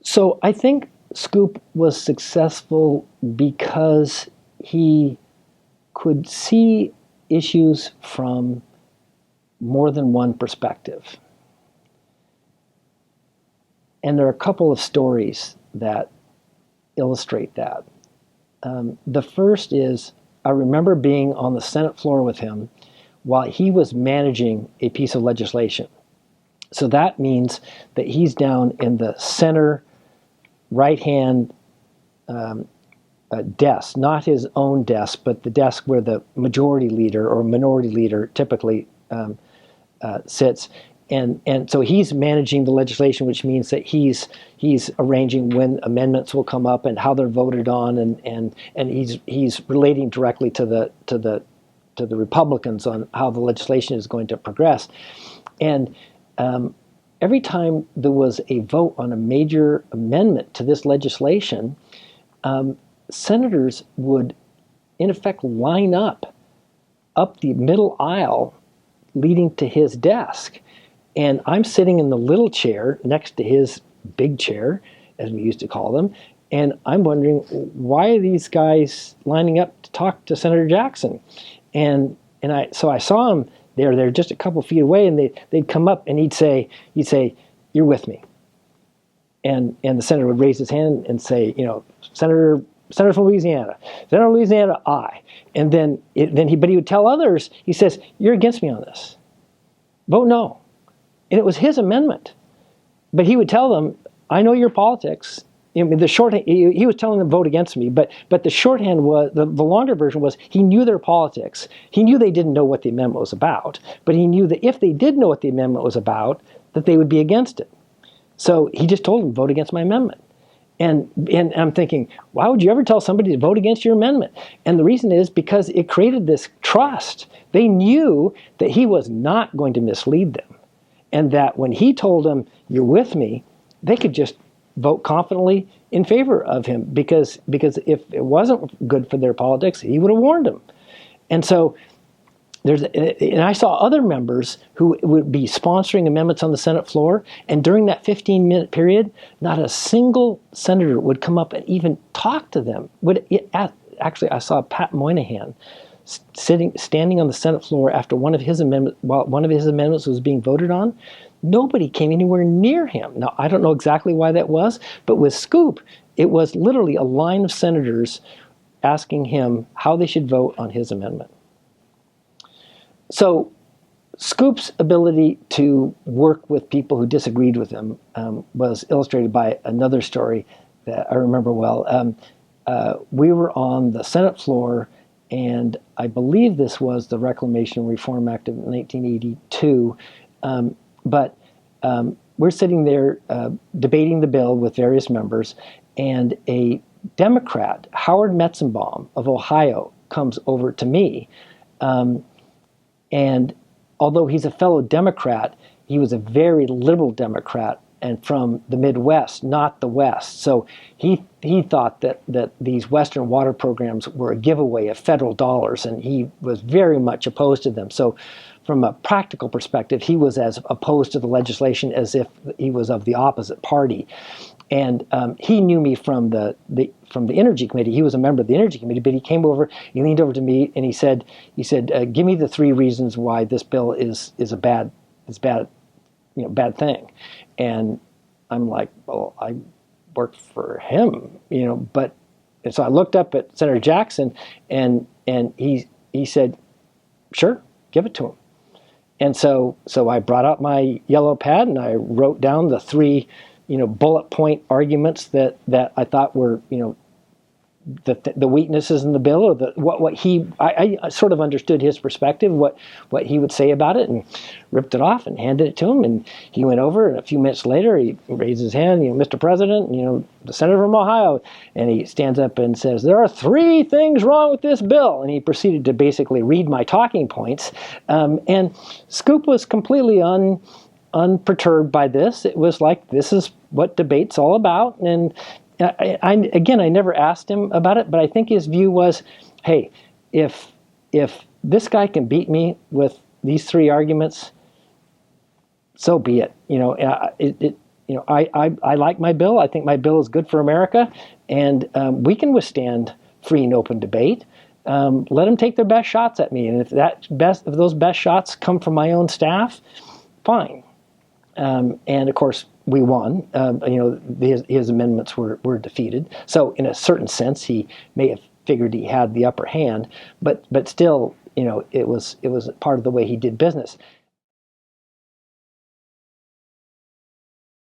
So I think Scoop was successful because he could see issues from more than one perspective. And there are a couple of stories that illustrate that. The first is, I remember being on the Senate floor with him while he was managing a piece of legislation. So that means that he's down in the center right-hand desk, not his own desk, but the desk where the majority leader or minority leader typically sits. And so he's managing the legislation, which means that he's arranging when amendments will come up and how they're voted on, and he's relating directly to the Republicans on how the legislation is going to progress. And every time there was a vote on a major amendment to this legislation, senators would, in effect, line up the middle aisle leading to his desk. And I'm sitting in the little chair next to his big chair, as we used to call them, and I'm wondering, why are these guys lining up to talk to Senator Jackson? So I saw him there. They're just a couple feet away, and they'd come up, and he'd say, "You're with me." And the senator would raise his hand and say, Senator from Louisiana, Senator Louisiana, aye. And then he would tell others, he says, "You're against me on this. Vote no." And it was his amendment. But he would tell them, "I know your politics." He was telling them vote against me, but the shorthand was, the longer version was, he knew their politics. He knew they didn't know what the amendment was about, but he knew that if they did know what the amendment was about, that they would be against it. So he just told them, vote against my amendment. And I'm thinking, why would you ever tell somebody to vote against your amendment? And the reason is because it created this trust. They knew that he was not going to mislead them. And that when he told them, "You're with me," they could just vote confidently in favor of him, because if it wasn't good for their politics, he would have warned them. And so and I saw other members who would be sponsoring amendments on the Senate floor, and during that 15-minute period, not a single senator would come up and even talk to them. Actually, I saw Pat Moynihan standing on the Senate floor after one of his amendments was being voted on. Nobody came anywhere near him. Now, I don't know exactly why that was, but with Scoop, it was literally a line of senators asking him how they should vote on his amendment. So Scoop's ability to work with people who disagreed with him was illustrated by another story that I remember well. We were on the Senate floor, and I believe this was the Reclamation Reform Act of 1982. But we're sitting there debating the bill with various members, and a Democrat, Howard Metzenbaum of Ohio, comes over to me. And although he's a fellow Democrat, he was a very liberal Democrat and from the Midwest, not the West. So he thought that these Western water programs were a giveaway of federal dollars, and he was very much opposed to them. So from a practical perspective, he was as opposed to the legislation as if he was of the opposite party. And he knew me from the Energy Committee. He was a member of the Energy Committee, but he came over, he leaned over to me, and he said, "Give me the 3 reasons why this bill is a bad thing." And I'm like, "Well, I work for him, but." And so I looked up at Senator Jackson, and he said, "Sure, give it to him." And so I brought out my yellow pad and I wrote down the 3 bullet point arguments that I thought were, the weaknesses in the bill, or I sort of understood his perspective, what he would say about it, and ripped it off and handed it to him. And he went over, and a few minutes later, he raised his hand, "Mr. President, the senator from Ohio," and he stands up and says, "There are 3 things wrong with this bill." And he proceeded to basically read my talking points. And Scoop was completely unperturbed by this. It was like, this is what debate's all about. And I never asked him about it, but I think his view was, hey, if this guy can beat me with these 3 arguments, so be it. I like my bill. I think my bill is good for America, and we can withstand free and open debate. Let them take their best shots at me, and if those best shots come from my own staff, fine. And of course, we won. His amendments were defeated. So, in a certain sense, he may have figured he had the upper hand, but still, it was part of the way he did business.